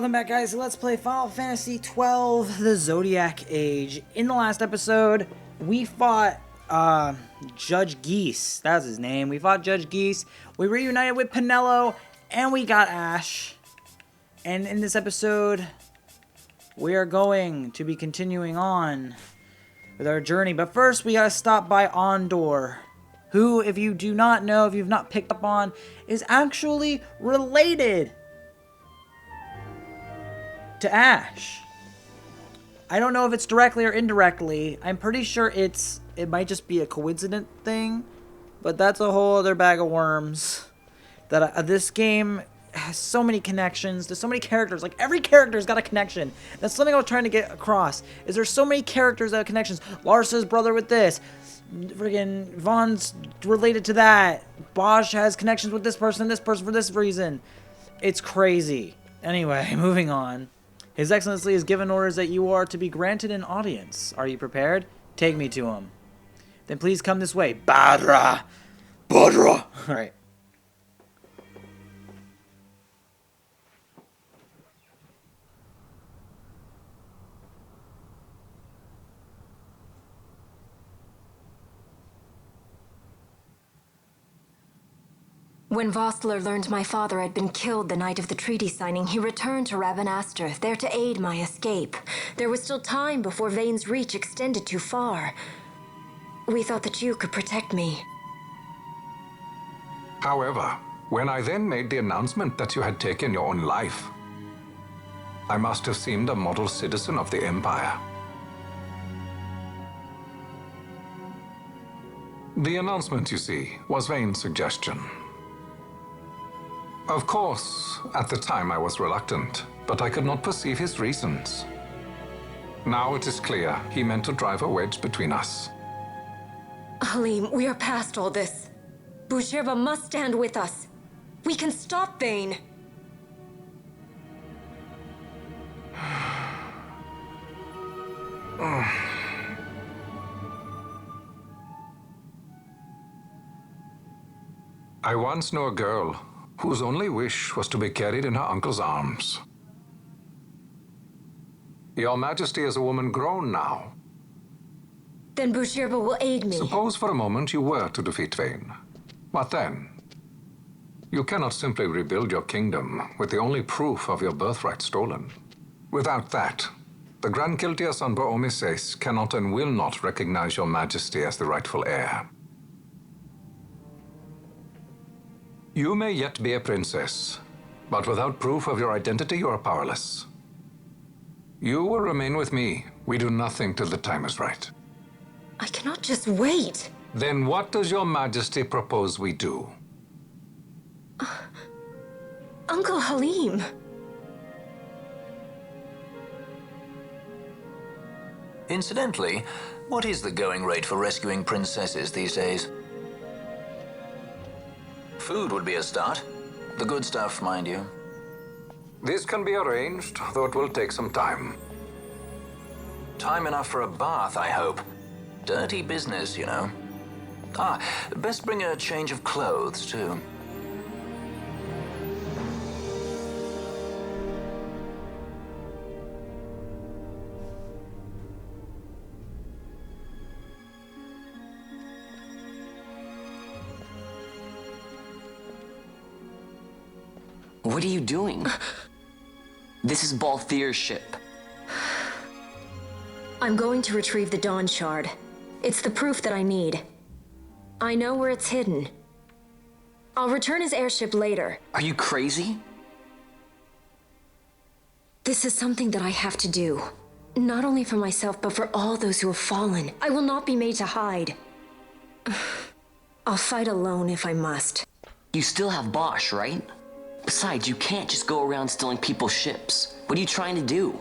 welcome back, guys. So let's play Final Fantasy XII, the Zodiac Age. In the last episode, we fought Judge Geese. That was his name. We fought Judge Geese. We reunited with Pinello, and we got Ash. And in this episode, we are going to be continuing on with our journey. But first, we gotta stop by Ondor, who, if you do not know, if you've not picked up on, is actually related to Ash. I don't know if it's directly or indirectly. I'm pretty sure it might just be a coincident thing, but that's a whole other bag of worms. That this game has so many connections. There's so many characters. Like, every character's got a connection. That's something I was trying to get across. Is there's so many characters that have connections. Larsa's brother with this. Friggin' Vaughn's related to that. Bosch has connections with this person for this reason. It's crazy. Anyway, moving on. His Excellency has given orders that you are to be granted an audience. Are you prepared? Take me to him. Then please come this way. Badra! Badra! Alright. When Vossler learned my father had been killed the night of the treaty signing, he returned to Ravenaster, there to aid my escape. There was still time before Vane's reach extended too far. We thought that you could protect me. However, when I then made the announcement that you had taken your own life, I must have seemed a model citizen of the Empire. The announcement, you see, was Vane's suggestion. Of course, at the time I was reluctant, but I could not perceive his reasons. Now it is clear he meant to drive a wedge between us. Halim, we are past all this. Boucherba must stand with us. We can stop Vane. I once knew a girl whose only wish was to be carried in her uncle's arms. Your Majesty is a woman grown now. Then Boucherba will aid me. Suppose for a moment you were to defeat Vane. What then? You cannot simply rebuild your kingdom with the only proof of your birthright stolen. Without that, the Grand Kiltias on Bo-Omises cannot and will not recognize your Majesty as the rightful heir. You may yet be a princess, but without proof of your identity, you are powerless. You will remain with me. We do nothing till the time is right. I cannot just wait. Then what does your Majesty propose we do? Uncle Halim. Incidentally, what is the going rate for rescuing princesses these days? Food would be a start. The good stuff, mind you. This can be arranged, though it will take some time. Time enough for a bath, I hope. Dirty business, you know. Best bring a change of clothes, too. What are you doing? This is Balthier's ship. I'm going to retrieve the Dawn Shard. It's the proof that I need. I know where it's hidden. I'll return his airship later. Are you crazy? This is something that I have to do. Not only for myself, but for all those who have fallen. I will not be made to hide. I'll fight alone if I must. You still have Bosch, right? Besides, you can't just go around stealing people's ships. What are you trying to do?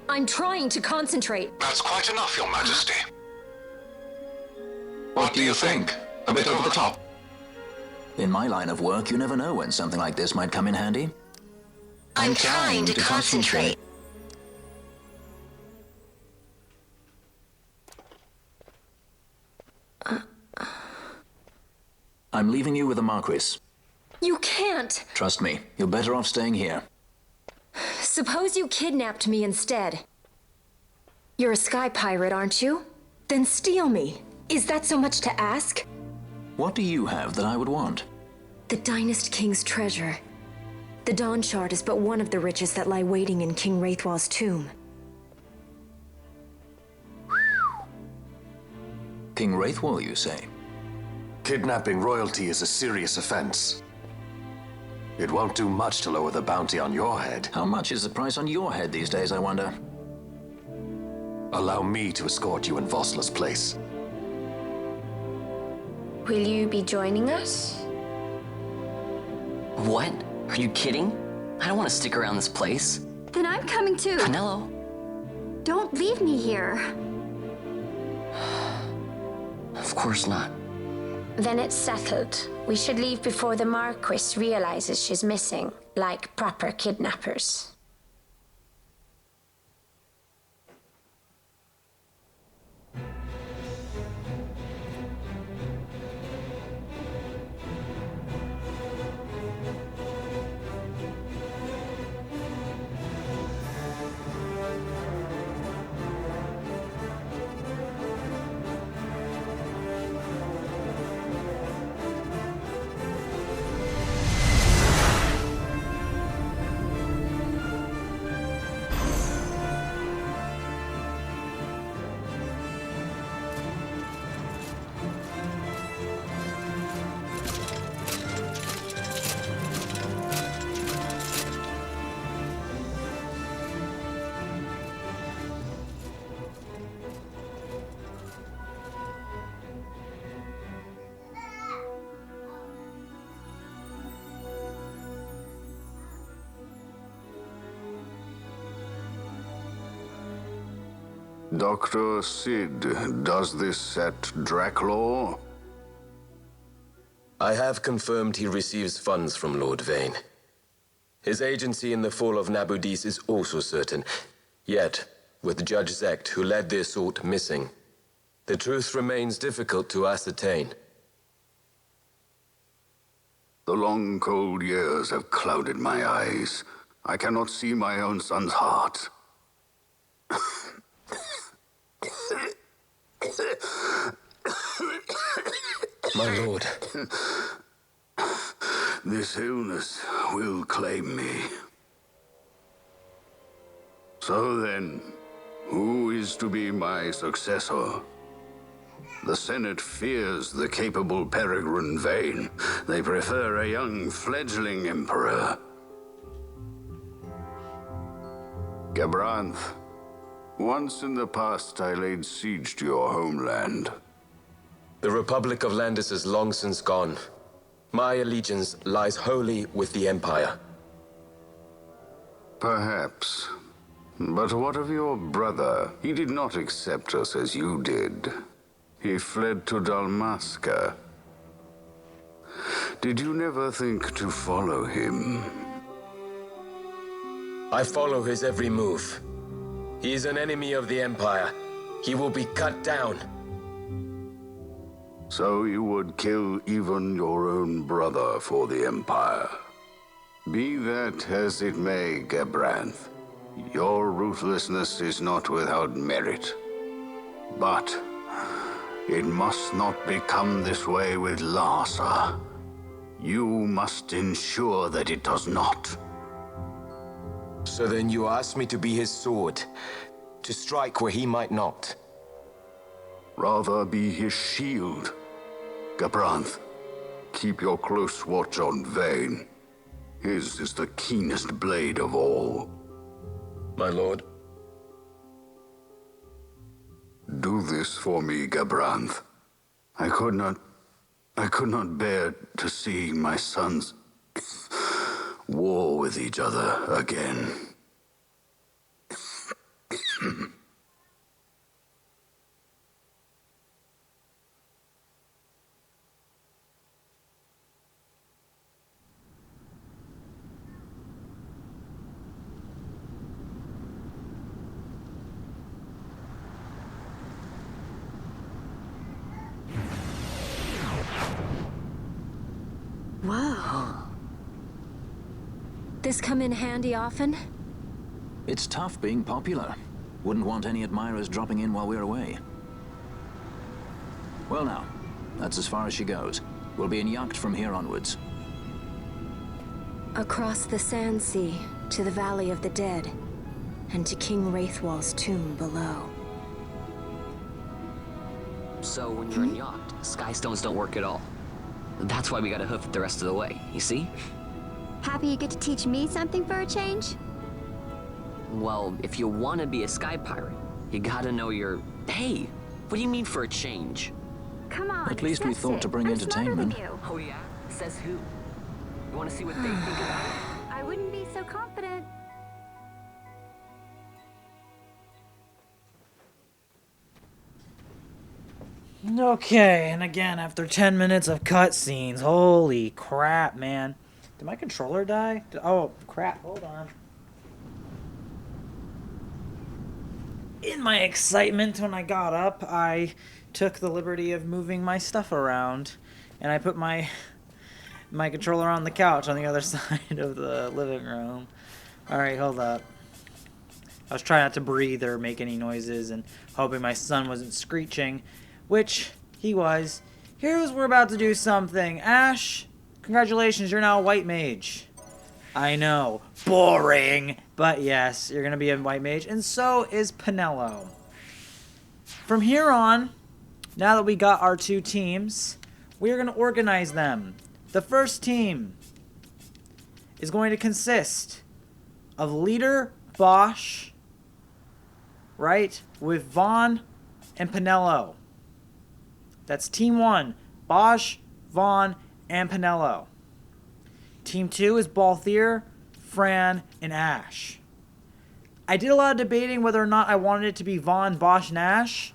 I'm trying to concentrate. That's quite enough, Your Majesty. What do you think? A bit over the top? In my line of work, you never know when something like this might come in handy. I'm trying to concentrate. I'm leaving you with the Marquis. You can't. Trust me, you're better off staying here. Suppose you kidnapped me instead. You're a sky pirate, aren't you? Then steal me. Is that so much to ask? What do you have that I would want? The Dynast King's treasure. The Dawn Shard is but one of the riches that lie waiting in King Wraithwall's tomb. King Wraithwall, you say? Kidnapping royalty is a serious offense. It won't do much to lower the bounty on your head. How much is the price on your head these days, I wonder? Allow me to escort you in Vossler's place. Will you be joining us? What? Are you kidding? I don't want to stick around this place. Then I'm coming too. Penelo? Don't leave me here. Of course not. Then it's settled. We should leave before the Marquis realizes she's missing, like proper kidnappers. Dr. Sid, does this set Draclaw? I have confirmed he receives funds from Lord Vane. His agency in the fall of Nabudis is also certain. Yet, with Judge Zect, who led the assault, missing, the truth remains difficult to ascertain. The long, cold years have clouded my eyes. I cannot see my own son's heart. My lord. This illness will claim me. So then, who is to be my successor? The Senate fears the capable Peregrine Vane. They prefer a young fledgling emperor. Gabranth, once in the past I laid siege to your homeland. The Republic of Landis is long since gone. My allegiance lies wholly with the Empire. Perhaps. But what of your brother? He did not accept us as you did. He fled to Dalmasca. Did you never think to follow him? I follow his every move. He is an enemy of the Empire. He will be cut down. So you would kill even your own brother for the Empire. Be that as it may, Gabranth, your ruthlessness is not without merit. But it must not become this way with Larsa. You must ensure that it does not. So then you ask me to be his sword, to strike where he might not. Rather be his shield. Gabranth, keep your close watch on Vane. His is the keenest blade of all. My lord. Do this for me, Gabranth. I could not bear to see my sons war with each other again. Whoa. This come in handy often? It's tough being popular. Wouldn't want any admirers dropping in while we're away. Well now, that's as far as she goes. We'll be in yacht from here onwards. Across the Sand Sea, to the Valley of the Dead, and to King Wraithwall's tomb below. So when you're in yacht, skystones don't work at all. That's why we gotta hoof it the rest of the way, you see? Happy you get to teach me something for a change? Well, if you want to be a sky pirate, you gotta know your... Hey, what do you mean for a change? Come on, At least we accept thought it. to bring I'm smarter than entertainment. you. Oh yeah? Says who? You want to see what they think about it? I wouldn't be so confident. Okay, and again, after 10 minutes of cutscenes, holy crap, man. Did my controller die? Oh, crap, hold on. In my excitement when I got up, I took the liberty of moving my stuff around, and I put my controller on the couch on the other side of the living room. Alright, hold up. I was trying not to breathe or make any noises and hoping my son wasn't screeching, which he was. Here's we're about to do something. Ash, congratulations, you're now a white mage. I know, boring, but yes, you're gonna be a white mage, and so is Penelo. From here on, now that we got our two teams, we're gonna organize them. The first team is going to consist of leader Bosch, right, with Vaughn and Penelo. That's team 1, Bosch, Vaughn, and Penelo. Team 2 is Balthier, Fran, and Ash. I did a lot of debating whether or not I wanted it to be Vaughn, Bosch, and Ash,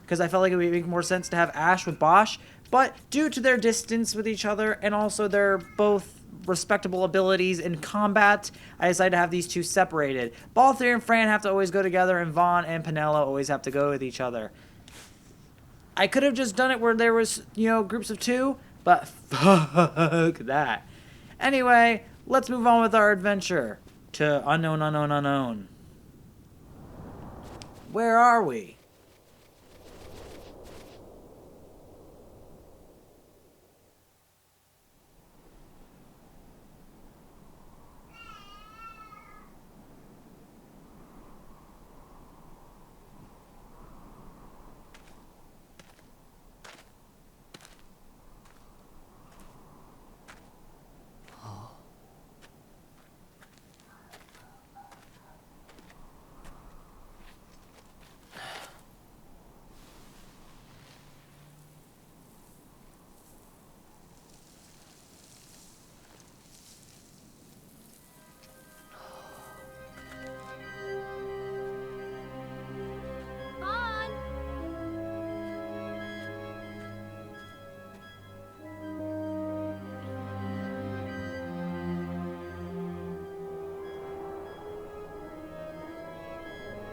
because I felt like it would make more sense to have Ash with Bosch, but due to their distance with each other and also their both respectable abilities in combat, I decided to have these two separated. Balthier and Fran have to always go together, and Vaughn and Penelo always have to go with each other. I could have just done it where there was, groups of 2, but fuck that. Anyway, let's move on with our adventure to unknown, unknown, unknown. Where are we?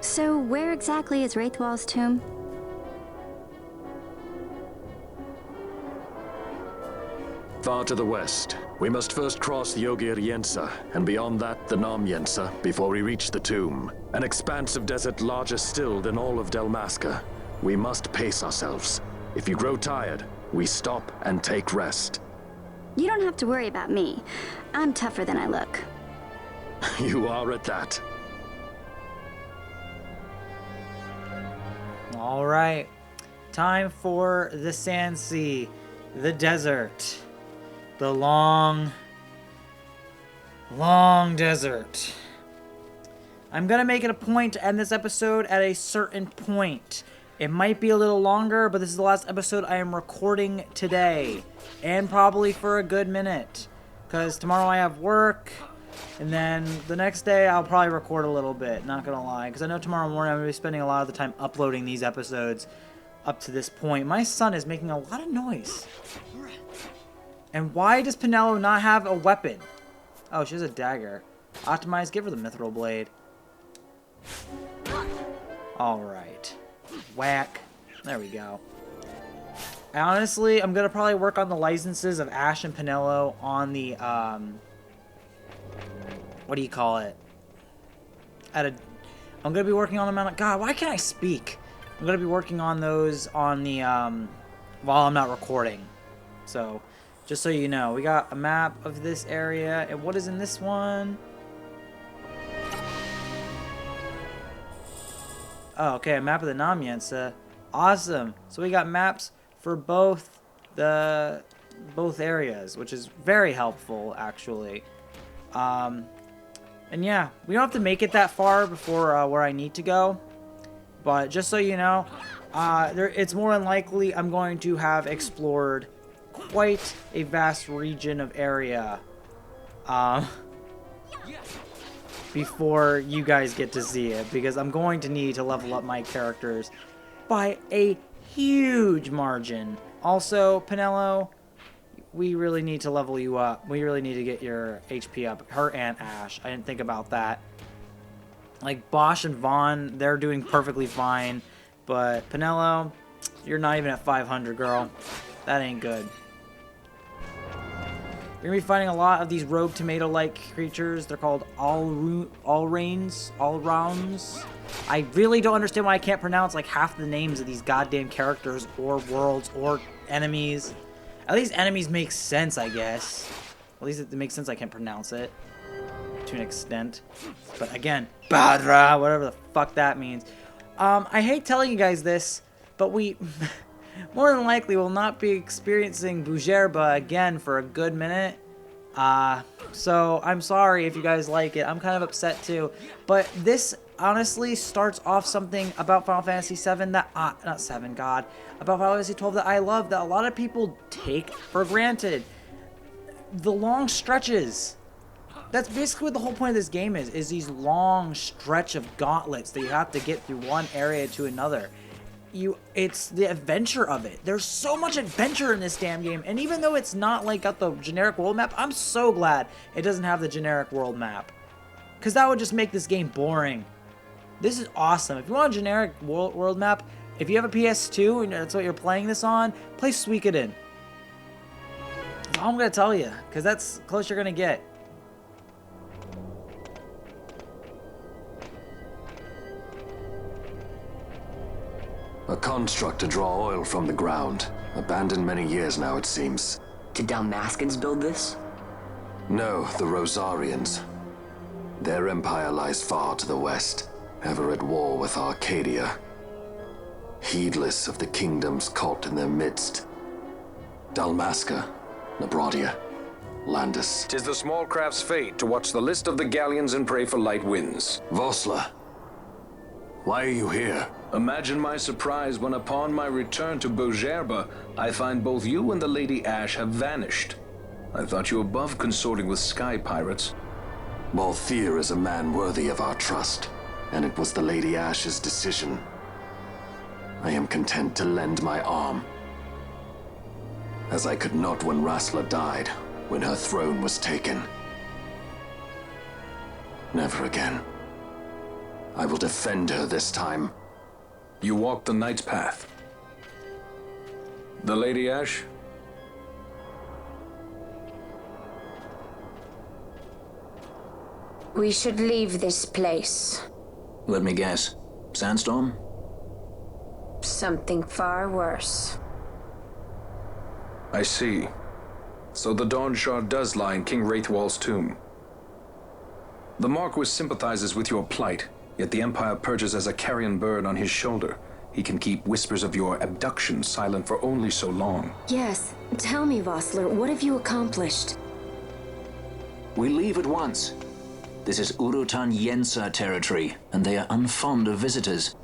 So where exactly is Wraithwall's tomb? Far to the west. We must first cross the Yogir Yensa, and beyond that, the Nam Yensa, before we reach the tomb. An expanse of desert larger still than all of Delmaska. We must pace ourselves. If you grow tired, we stop and take rest. You don't have to worry about me. I'm tougher than I look. You are at that. All right, time for the Sand Sea, the desert, the long desert. I'm gonna make it a point to end this episode at a certain point. It might be a little longer, but this is the last episode I am recording today, and probably for a good minute, because tomorrow I have work. And then the next day, I'll probably record a little bit, not gonna lie. Because I know tomorrow morning I'm gonna be spending a lot of the time uploading these episodes up to this point. My son is making a lot of noise. And why does Penelo not have a weapon? Oh, she has a dagger. Optimize, give her the mithril blade. Alright. Whack. There we go. Honestly, I'm gonna probably work on the licenses of Ash and Penelo on the, what do you call it? I'm gonna be working on them on. God, why can't I speak? I'm gonna be working on those on the while I'm not recording. So, just so you know, we got a map of this area, and what is in this one? Oh, okay, a map of the Namyensa. Awesome. So we got maps for both areas, which is very helpful, actually. And yeah, we don't have to make it that far before where I need to go. But just so you know, it's more than likely I'm going to have explored quite a vast region of area before you guys get to see it, because I'm going to need to level up my characters by a huge margin. Also, Penelo, we really need to level you up. We really need to get your HP up. Her and Ash. I didn't think about that. Like, Bosch and Vaughn, they're doing perfectly fine. But, Penelo, you're not even at 500, girl. That ain't good. You're going to be fighting a lot of these rogue tomato-like creatures. They're called all-rounds. I really don't understand why I can't pronounce, like, half the names of these goddamn characters or worlds or enemies. At least enemies make sense, I guess. At least it makes sense I can pronounce it. To an extent. But again, Badra, whatever the fuck that means. I hate telling you guys this, but we more than likely will not be experiencing Bujerba again for a good minute. So I'm sorry if you guys like it. I'm kind of upset too. But this honestly starts off something about Final Fantasy VII that, not 7, God. About Final Fantasy 12 that I love, that a lot of people take for granted. The long stretches. That's basically what the whole point of this game is these long stretch of gauntlets that you have to get through one area to another. It's the adventure of it. There's so much adventure in this damn game, and even though it's not like got the generic world map, I'm so glad it doesn't have the generic world map, because that would just make this game boring. This is awesome. If you want a generic world map, if you have a PS2 and that's what you're playing this on, play Suikoden. That's all I'm gonna tell you, because that's the close you're gonna get. A construct to draw oil from the ground. Abandoned many years now, it seems. Did Dalmaskans build this? No, the Rosarians. Their empire lies far to the west, ever at war with Arcadia. Heedless of the kingdoms caught in their midst. Dalmasca, Nabradia, Landis. 'Tis the small craft's fate to watch the list of the galleons and pray for light winds. Vossler, why are you here? Imagine my surprise when upon my return to Bujerba, I find both you and the Lady Ash have vanished. I thought you above consorting with sky pirates. Balthier is a man worthy of our trust, and it was the Lady Ash's decision. I am content to lend my arm, as I could not when Rassler died, when her throne was taken. Never again. I will defend her this time. You walked the Knight's path. The Lady Ash? We should leave this place. Let me guess. Sandstorm? Something far worse. I see. So the Dawn Shard does lie in King Wraithwall's tomb. The Marquis sympathizes with your plight, yet the Empire perches as a carrion bird on his shoulder. He can keep whispers of your abduction silent for only so long. Yes. Tell me, Vossler, what have you accomplished? We leave at once. This is Urutan Yensa territory, and they are unfond of visitors.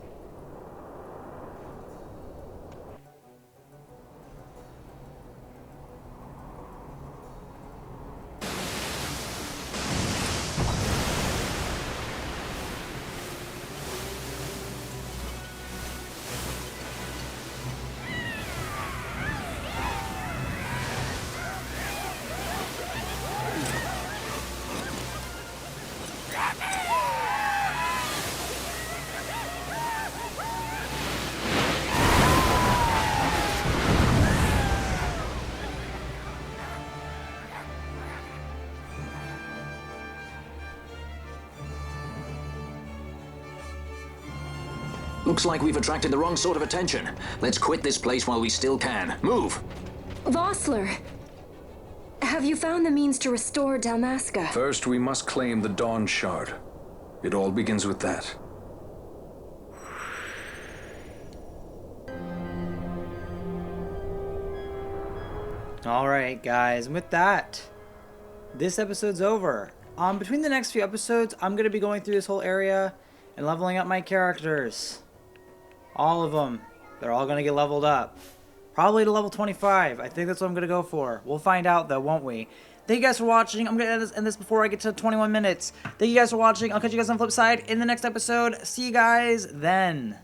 Looks like we've attracted the wrong sort of attention. Let's quit this place while we still can. Move! Vossler, have you found the means to restore Dalmasca? First, we must claim the Dawn Shard. It all begins with that. Alright guys, and with that, this episode's over. Between the next few episodes, I'm going to be going through this whole area and leveling up my characters. All of them. They're all going to get leveled up. Probably to level 25. I think that's what I'm going to go for. We'll find out though, won't we? Thank you guys for watching. I'm going to end this before I get to 21 minutes. Thank you guys for watching. I'll catch you guys on the flip side in the next episode. See you guys then.